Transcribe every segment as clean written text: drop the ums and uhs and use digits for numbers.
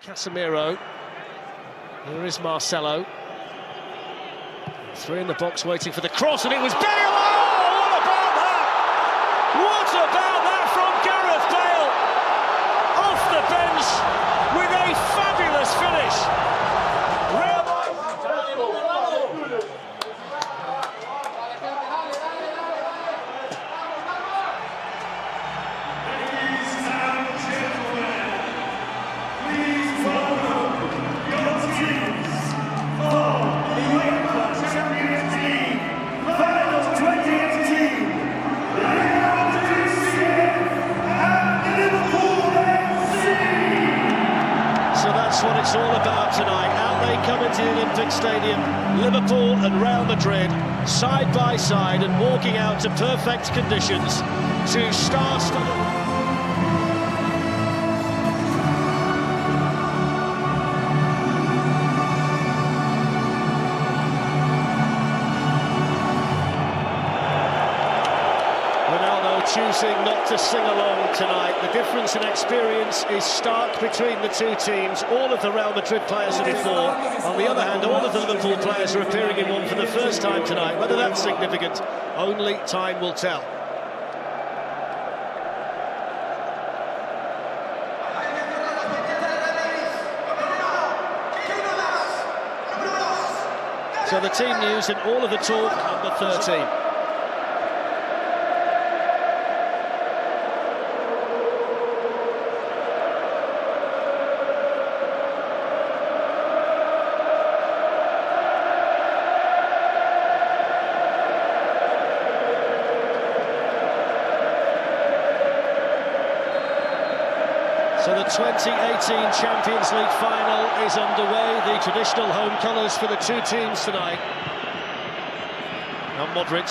Casemiro. Here is Marcelo. Three in the box waiting for the cross, and it was Bale! Oh, what about that? What about that from Gareth Bale? Off the bench with a fabulous finish. UEFA Champions League Final 2018, Real Madrid and Liverpool FC. So that's what it's all about tonight. Out they come into the Olympic Stadium, Liverpool and Real Madrid, side by side and walking out to perfect conditions to star-studded. Choosing not to sing along tonight. The difference in experience is stark between the two teams. All of the Real Madrid players are before. On the other hand, all of the Liverpool players are appearing in one for the first time tonight. Whether that's significant, only time will tell. So the team news and all of the talk, number 13. So the 2018 Champions League Final is underway, the traditional home colours for the two teams tonight. Now Modric,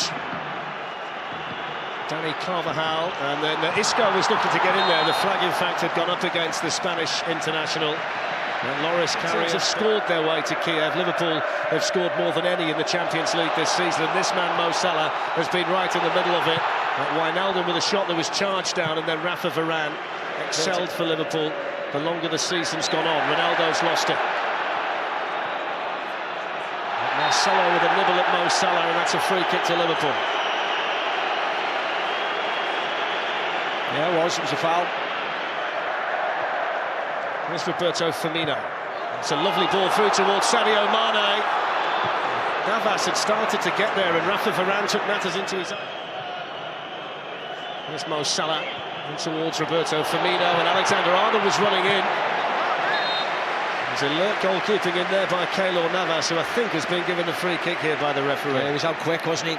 Dani Carvajal, and then Isco was looking to get in there. The flag, in fact, had gone up against the Spanish international. And Loris Karius have scored their way to Kyiv. Liverpool have scored more than any in the Champions League this season, and this man, Mo Salah, has been right in the middle of it. Wijnaldum with a shot that was charged down, and then Rafa Varane excelled for Liverpool the longer the season's gone on. Ronaldo's lost it. Marcelo with a nibble at Mo Salah, and that's a free kick to Liverpool. Yeah, it was a foul. Here's Roberto Firmino. It's a lovely ball through towards Sadio Mane. Navas had started to get there, and Rafa Varane took matters into his own. Here's Mo Salah in towards Roberto Firmino, and Alexander-Arnold was running in. There's alert goalkeeping in there by Keylor Navas, who I think has been given a free kick here by the referee. Yeah, he was out quick, wasn't he?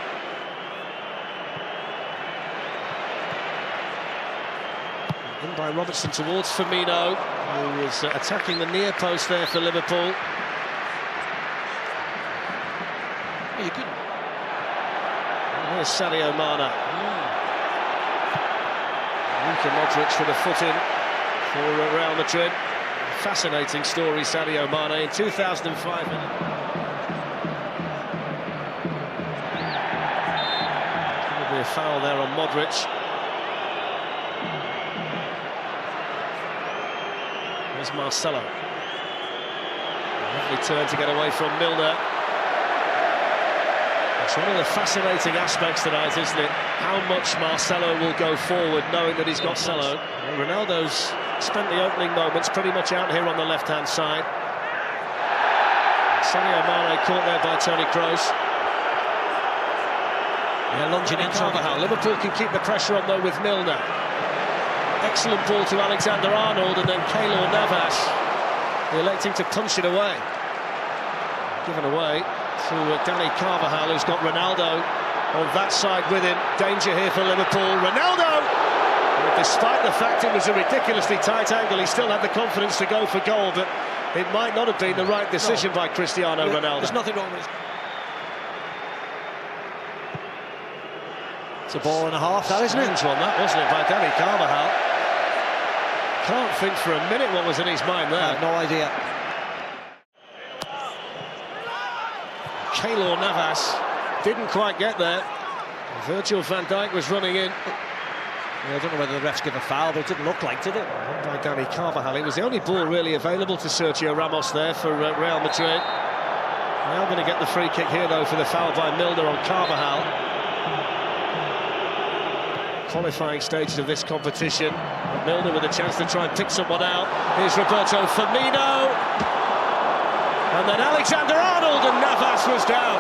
In by Robertson towards Firmino, who was attacking the near post there for Liverpool. Yeah, you could. And here's Sadio Mane. Luka Modric with a foot in for Real Madrid. Fascinating story, Sadio Mane in 2005. Probably a foul there on Modric. There's Marcelo. Lovely turn to get away from Milner. It's one of the fascinating aspects tonight, isn't it? How much Marcelo will go forward, knowing that he's got Marcelo. Ronaldo's spent the opening moments pretty much out here on the left-hand side. Sadio Mane caught there by Toni Kroos. Yeah, lunging in Carvajal. Liverpool can keep the pressure on though with Milner. Excellent ball to Alexander-Arnold, and then Keylor Navas electing to punch it away. Given away to Dani Carvajal, who's got Ronaldo on that side with him. Danger here for Liverpool. Ronaldo! And despite the fact it was a ridiculously tight angle, he still had the confidence to go for goal, but it might not have been the right decision by Cristiano Ronaldo. There's nothing wrong with it. It's a ball and a half, that, isn't it? Strange one, that, wasn't it, by Dani Carvajal? Can't think for a minute what was in his mind there. I have no idea. Keylor Navas didn't quite get there. Virgil van Dijk was running in. I don't know whether the refs give a foul, but it didn't look like, did it? By Dani Carvajal. It was the only ball really available to Sergio Ramos there for Real Madrid. Now going to get the free kick here, though, for the foul by Milner on Carvajal. Qualifying stages of this competition. Milner with a chance to try and pick someone out. Here's Roberto Firmino. And then Alexander-Arnold, and Navas was down.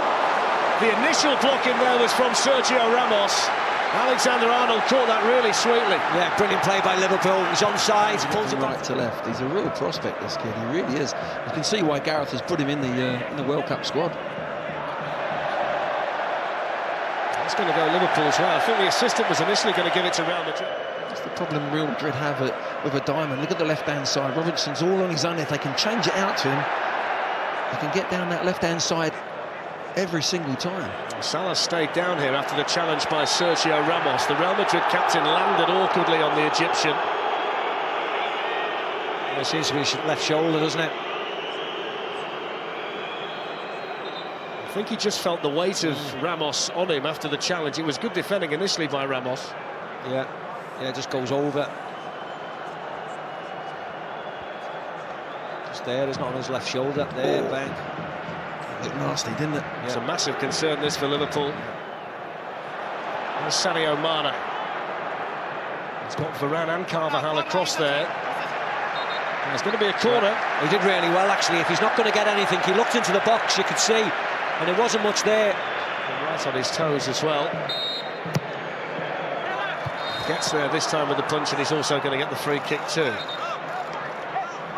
The initial block in there was from Sergio Ramos. Alexander-Arnold caught that really sweetly. Yeah, brilliant play by Liverpool. He's onside, pulls it right to left. He's a real prospect, this kid. He really is. You can see why Gareth has put him in the World Cup squad. That's going to go Liverpool's way. I think the assistant was initially going to give it to Real Madrid. That's the problem Real Madrid have with a diamond. Look at the left-hand side. Robertson's all on his own. If they can change it out to him, they can get down that left-hand side every single time. Salah stayed down here after the challenge by Sergio Ramos. The Real Madrid captain landed awkwardly on the Egyptian. It seems to be left shoulder, doesn't it? I think he just felt the weight of Ramos on him after the challenge. It was good defending initially by Ramos. Yeah, it just goes over. Just there, it's not on his left shoulder. There, bang. Looked nasty, didn't it? It's a massive concern, this, for Liverpool. There's Sadio Mane. He's got Varane and Carvajal across there. And there's going to be a corner. Yeah. He did really well, actually. If he's not going to get anything, he looked into the box, you could see, and there wasn't much there. And right on his toes as well. Gets there this time with the punch, and he's also going to get the free kick too.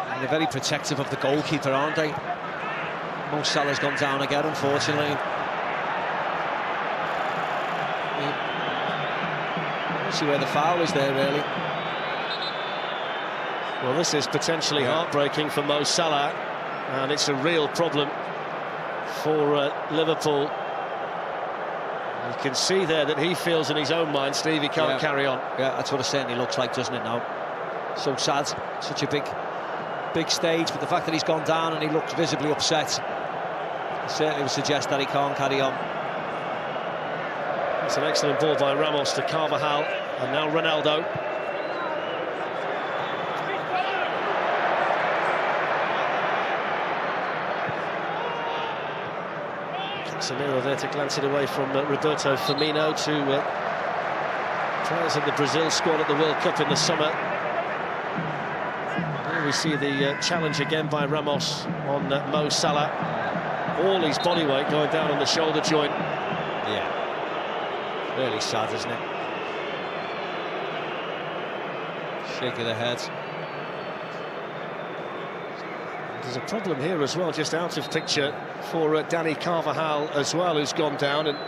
And they're very protective of the goalkeeper, aren't they? Mo Salah's gone down again, unfortunately. We'll see where the foul is there, really. Well, this is potentially heartbreaking for Mo Salah, and it's a real problem for Liverpool. You can see there that he feels in his own mind, Steve, he can't carry on. Yeah, that's what it certainly looks like, doesn't it now? So sad, such a big stage, but the fact that he's gone down and he looks visibly upset certainly would suggest that he can't carry on. It's an excellent ball by Ramos to Carvajal, and now Ronaldo. Casemiro there to glance it away from Roberto Firmino to players in the Brazil squad at the World Cup in the summer. Here we see the challenge again by Ramos on Mo Salah. All his body weight going down on the shoulder joint. Yeah. Really sad, isn't it? Shake of the head. There's a problem here as well, just out of picture, for Dani Carvajal as well, who's gone down, and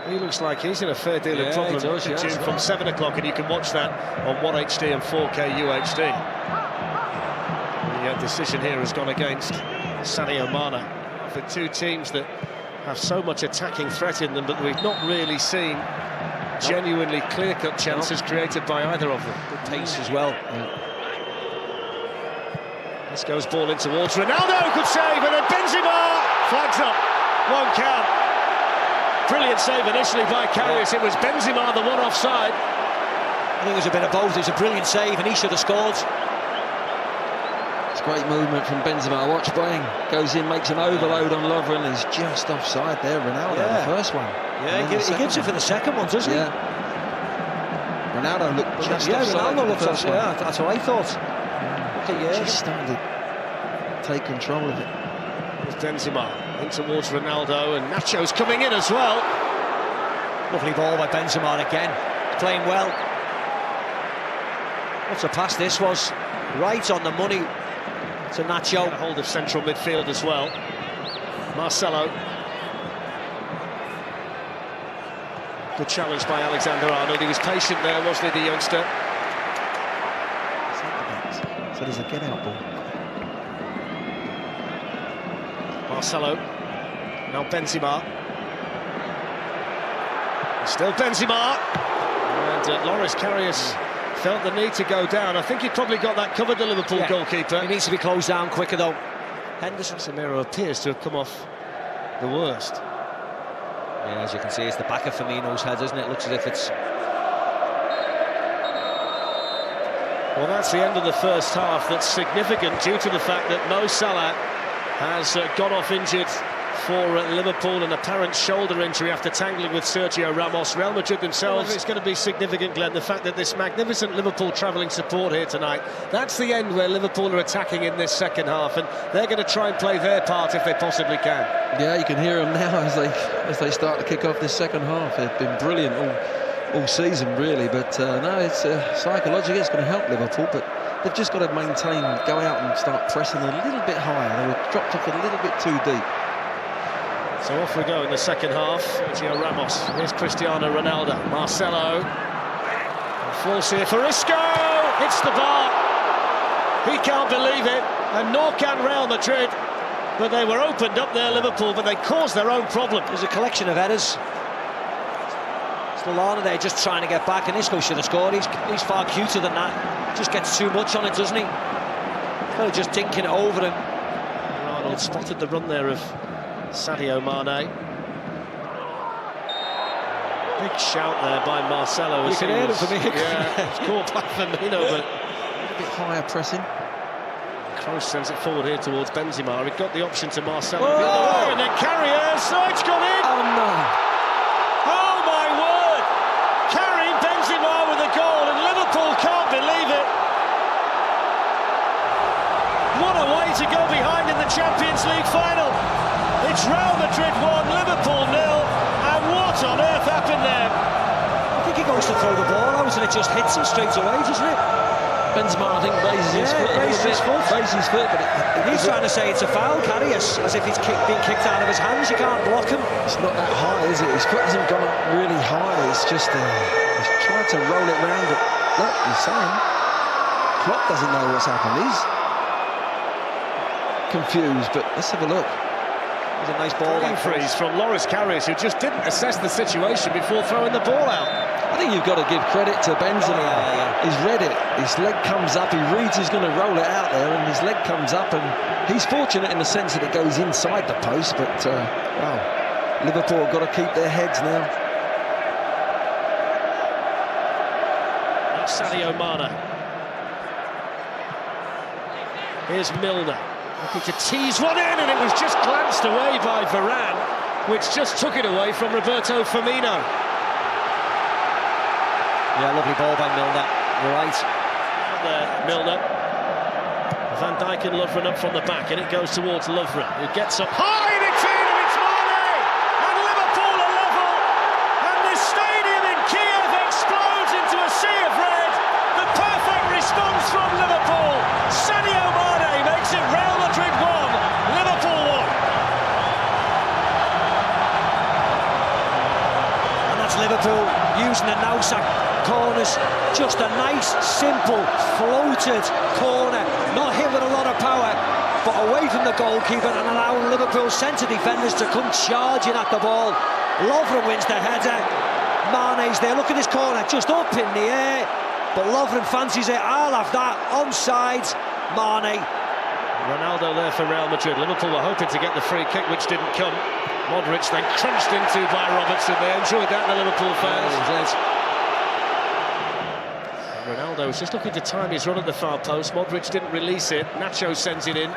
he looks like he's in a fair deal of problem. He does, yes, from 7 o'clock, and you can watch that on 1HD and 4K UHD. The decision here has gone against Sadio Mane. For two teams that have so much attacking threat in them, but we've not really seen genuinely clear-cut chances created by either of them. Good pace as well. This goes ball in towards Ronaldo, good save, and then Benzema flags up, won't count. Brilliant save initially by Karius. It was Benzema, the one offside. I think it was a bit of both. It was a brilliant save, and he should have scored. It's great movement from Benzema. Watch Boeing goes in, makes an overload on Lovren. He's just offside there. Ronaldo, the first one. Yeah, he gives it for the second one, doesn't he? Yeah. Ronaldo looked just offside. Ronaldo looked offside. Yeah, that's what I thought. Just starting to take control of it. There's Benzema in towards Ronaldo, and Nacho's coming in as well. Lovely ball by Benzema again, playing well. What a pass this was, right on the money to Nacho. A hold of central midfield as well. Marcelo. Good challenge by Alexander-Arnold. He was patient there, wasn't he, the youngster? So there's a get-out ball. Marcelo. Now Benzema. Still Benzema. And Loris Karius felt the need to go down. I think he probably got that covered, the Liverpool goalkeeper. He needs to be closed down quicker, though. Henderson. Casemiro appears to have come off the worst. Yeah, as you can see, it's the back of Firmino's head, isn't it? Looks as if it's Well, that's the end of the first half. That's significant due to the fact that Mo Salah has gone off injured for Liverpool, an apparent shoulder injury after tangling with Sergio Ramos. Real Madrid themselves, it's going to be significant, Glenn, the fact that this magnificent Liverpool travelling support here tonight, that's the end where Liverpool are attacking in this second half, and they're going to try and play their part if they possibly can. Yeah, you can hear them now as they start to kick off this second half. They've been brilliant all season, really, but no, it's psychologically it's going to help Liverpool, but they've just got to maintain, go out and start pressing a little bit higher. They were dropped off a little bit too deep. So off we go in the second half. Sergio Ramos, here's Cristiano Ronaldo, Marcelo, falls here for Isco, hits the bar. He can't believe it, and nor can Real Madrid, but they were opened up there, Liverpool, but they caused their own problem. There's a collection of headers. Lallana there just trying to get back, and Isco should have scored. He's far cuter than that. Just gets too much on it, doesn't he? Kind of just dinking it over him. Ronald spotted the run there of Sadio Mane. Big shout there by Marcelo. You can hear it from here. Yeah, it's caught by Firmino, but A bit higher pressing. Kroos sends it forward here towards Benzema. He got the option to Marcelo. Oh! And then Carrier, side's gone in. Oh no! Oh my word! Karim Benzema with a goal, and Liverpool can't believe it. What a way to go behind in the Champions League Final. It's Real Madrid 1, Liverpool 0, and what on earth happened there? I think he goes to throw the ball out and it just hits him straight away, doesn't it? Benzema, I think, raises his foot a little bit. Raises his foot, but He's trying to say it's a foul, Karius, as if he's been kicked out of his hands. You can't block him. it's not that high, is it? His foot hasn't gone up really high. It's just he's tried to roll it round. But look, he's saying Klopp doesn't know what's happened. He's confused, but let's have a look. It's a nice ball. Brain freeze from Loris Karius, who just didn't assess the situation before throwing the ball out. I think you've got to give credit to Benzema. Yeah. He's read it. His leg comes up. He reads he's going to roll it out there, and his leg comes up, and he's fortunate in the sense that it goes inside the post. But wow, Liverpool have got to keep their heads now. That's Sadio Mane. Here's Milner, looking to tease one in, and it was just glanced away by Varane, which just took it away from Roberto Firmino. Yeah, lovely ball by Milner. You're right. Milner. Van Dijk and Lovren up from the back, and it goes towards Lovren, who gets up high, and it's in, and it's Mane! And Liverpool are level, and the stadium in Kyiv explodes into a sea of red. The perfect response from Liverpool. Sadio Mane makes it Real Madrid 1, Liverpool 1. And that's Liverpool using the now-sack corners. Just a nice, simple, floated corner. Not hit with a lot of power, but away from the goalkeeper and allowing Liverpool's centre defenders to come charging at the ball. Lovren wins the header. Mane's there. Look at this corner, just up in the air. But Lovren fancies it. I'll have that. Onside, Mane. Ronaldo there for Real Madrid. Liverpool were hoping to get the free kick, which didn't come. Modric then crunched into by Robertson. They enjoyed that, the Liverpool fans. Ronaldo was just looking to time his run at the far post. Modric didn't release it. Nacho sends it in.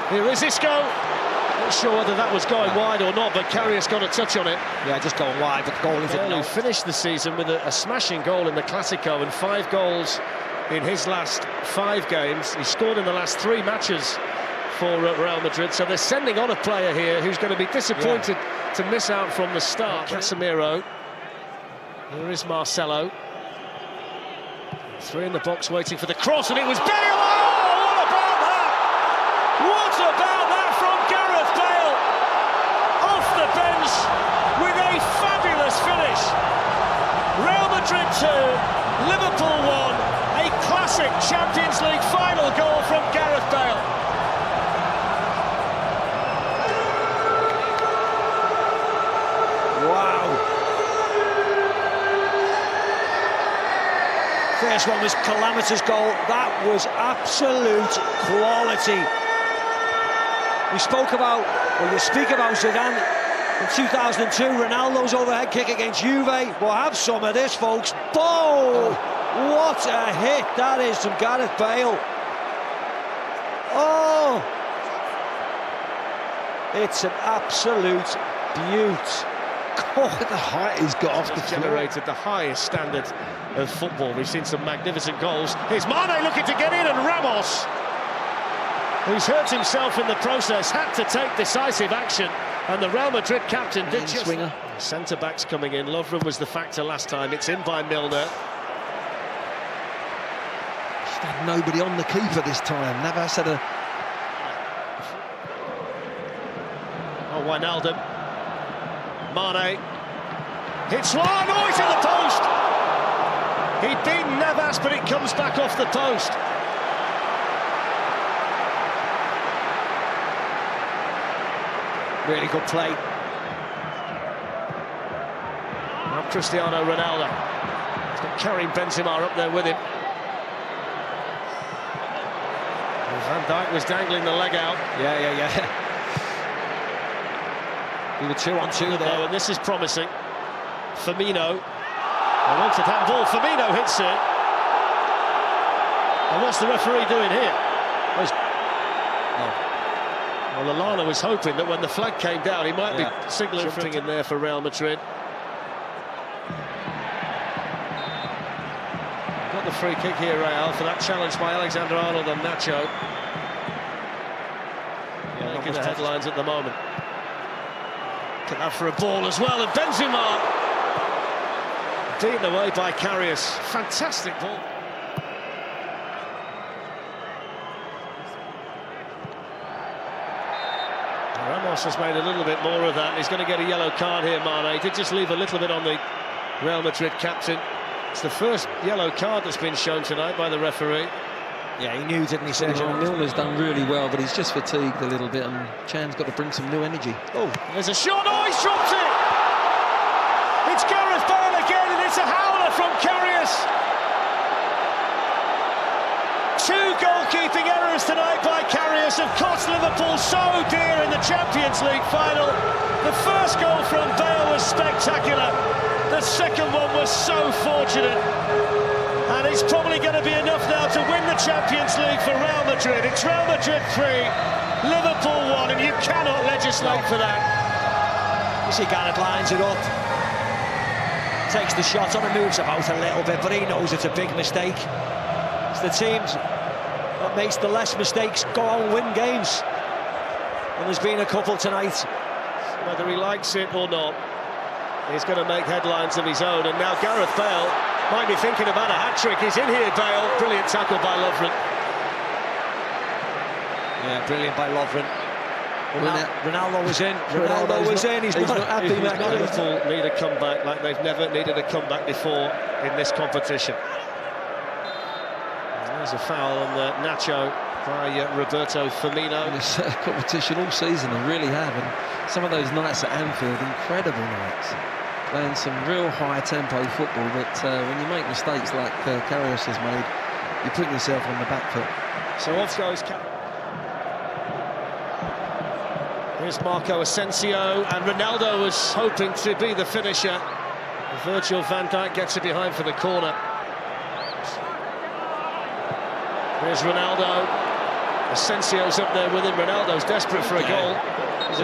Here is Isco. Not sure whether that was going wide or not, but Karius got a touch on it. Yeah, just going wide, but the goal is Who finished the season with a smashing goal in the Clásico and 5 goals in his last 5 games. He scored in the last 3 matches for Real Madrid, so they're sending on a player here who's going to be disappointed to miss out from the start. Casemiro. Here is Marcelo. 3 in the box waiting for the cross, and it was Bale! Oh, what about that? What about that from Gareth Bale? Off the bench with a fabulous finish. Real Madrid 2, Liverpool 1, a classic Champions League final goal from Gareth Bale. Wow. First one was calamitous goal. That was absolute quality. We spoke about, well, you speak about Zidane in 2002, Ronaldo's overhead kick against Juve. We'll have some of this, folks. Boom! What a hit that is from Gareth Bale. Oh! It's an absolute beaut. Look at the height he's got off the floor. Generated the highest standard of football. We've seen some magnificent goals. Here's Mane looking to get in, and Ramos, who's hurt himself in the process, had to take decisive action, and the Real Madrid captain did just... Swinger. Centre-backs coming in. Lovren was the factor last time. It's in by Milner. Just had nobody on the keeper this time. Navas had a... Oh, Wijnaldum. Mane. Hits one. Oh, it's in the post. He'd beaten Navas, but it comes back off the post. Really good play. Now Cristiano Ronaldo. He's got Karim Benzema up there with him. Van Dijk was dangling the leg out. Yeah. We were 2-on-2 there. Oh, and this is promising. Firmino. A wanted handball. Firmino hits it. And what's the referee doing here? Well, Lallana was hoping that when the flag came down, he might be signalling something in there for Real Madrid. Got the free kick here, Real, for that challenge by Alexander-Arnold and Nacho. Yeah, look at the headlines at the moment. Can have for a ball as well, and Benzema beaten away by Karius. Fantastic ball. Ramos has made a little bit more of that. He's going to get a yellow card here, Mane. He did just leave a little bit on the Real Madrid captain. It's the first yellow card that's been shown tonight by the referee. Yeah, he knew, didn't he, Sergio? Well, Milner's done really well, but he's just fatigued a little bit, and Chan's got to bring some new energy. Oh, there's a shot. Oh, he's dropped it! It's Gareth Bale again, and it's a howler from Karius. Two goalkeeping errors tonight by Karius have cost Liverpool so dear in the Champions League final. The first goal from Bale was spectacular. The second one was so fortunate. And it's probably going to be enough now to win the Champions League for Real Madrid. It's Real Madrid 3, Liverpool 1, and you cannot legislate for that. You see Gareth lines it up, takes the shot on and moves about a little bit, but he knows it's a big mistake. It's the teams that makes the less mistakes go on and win games. And there's been a couple tonight. Whether he likes it or not, he's going to make headlines of his own. And now Gareth Bale might be thinking about a hat-trick. He's in here, Bale. Brilliant tackle by Lovren. Yeah, brilliant by Lovren. Ronaldo was in. Ronaldo was in. He's not happy. Liverpool need a comeback like they've never needed a comeback before in this competition. And there's a foul on Nacho by Roberto Firmino. This competition all season, they really have. And some of those nights at Anfield, incredible nights. Playing some real high-tempo football, but when you make mistakes like Karius has made, you put yourself on the back foot. So off goes Here's Marco Asensio, and Ronaldo was hoping to be the finisher. Virgil van Dijk gets it behind for the corner. Here's Ronaldo. Asensio's up there with him. Ronaldo's desperate for a goal. There's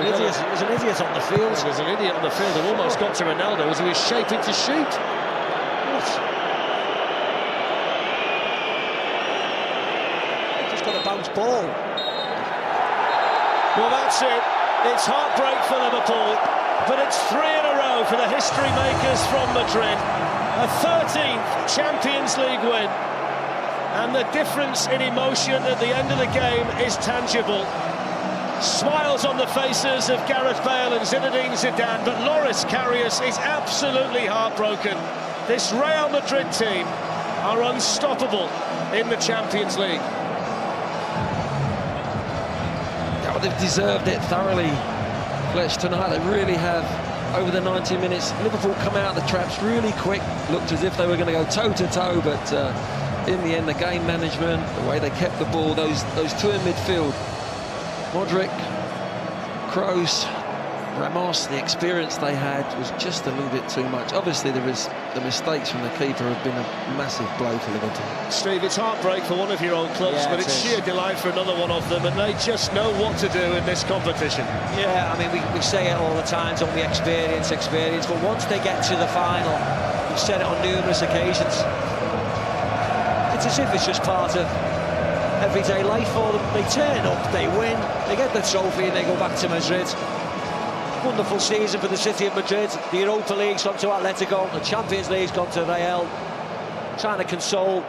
an idiot on the field. There's an idiot on the field who almost got to Ronaldo as he was shaping to shoot. What? Just got a bounce ball. Well, that's it. It's heartbreak for Liverpool, but it's 3 in a row for the history makers from Madrid. A 13th Champions League win. And the difference in emotion at the end of the game is tangible. Smiles on the faces of Gareth Bale and Zinedine Zidane, but Loris Karius is absolutely heartbroken. This Real Madrid team are unstoppable in the Champions League. Yeah, well, they've deserved it thoroughly, Fletch, tonight. They really have. Over the 90 minutes, Liverpool come out of the traps really quick. Looked as if they were going to go toe-to-toe, but in the end, the game management, the way they kept the ball, those two in midfield, Modric, Kroos, Ramos, the experience they had was just a little bit too much. Obviously, the mistakes from the keeper have been a massive blow for Liverpool. Steve, it's heartbreak for one of your own clubs, Yeah, but it's sheer delight for another one of them, and they just know what to do in this competition. Yeah, I mean, we say it all the time, don't we? Experience, but once they get to the final, we've said it on numerous occasions, it's as if it's just part of everyday life for them. They turn up, they win, they get the trophy, and they go back to Madrid. Wonderful season for the city of Madrid. The Europa League's gone to Atletico, the Champions League's gone to Real. Trying to console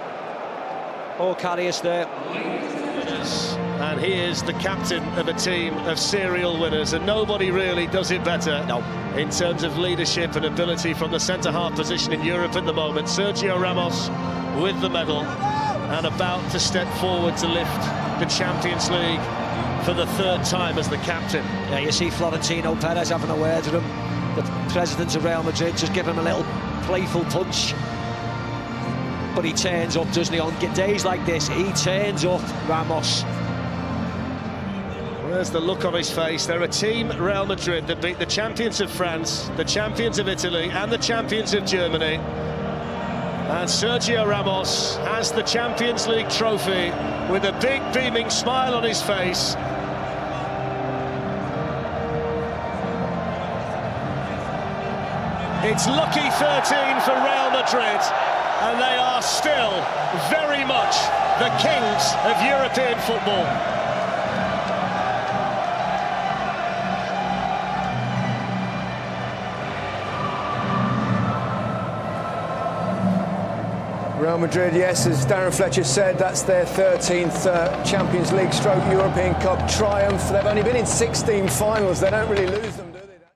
all Karius there. And he is the captain of a team of serial winners, and nobody really does it better in terms of leadership and ability from the centre-half position in Europe at the moment. Sergio Ramos with the medal and about to step forward to lift the Champions League for the third time as the captain. Yeah, you see Florentino Perez having a word with him. The president of Real Madrid just give him a little playful punch. But he turns up, doesn't he? On days like this, he turns up, Ramos. There's the look on his face. They're a team, Real Madrid, that beat the champions of France, the champions of Italy and the champions of Germany. And Sergio Ramos has the Champions League trophy with a big beaming smile on his face. It's lucky 13 for Real Madrid, and they are still very much the kings of European football. Real Madrid, yes, as Darren Fletcher said, that's their 13th Champions League / European Cup triumph. They've only been in 16 finals, they don't really lose them.